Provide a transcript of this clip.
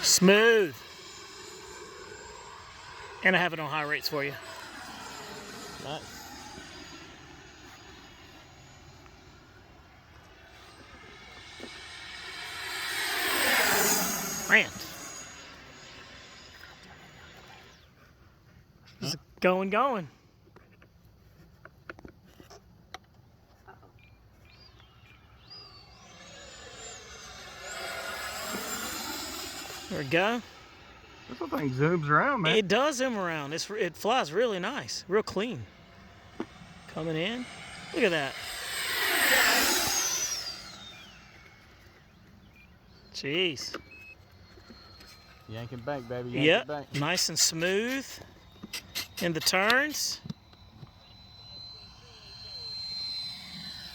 Smooth. And I have it on high rates for you. Nice. Man. Just going. There we go. This little thing zooms around, man. It does zoom around. It flies really nice, real clean. Coming in. Look at that. Jeez. Yank and bank, baby. Yank Yep. and bank. Nice and smooth in the turns.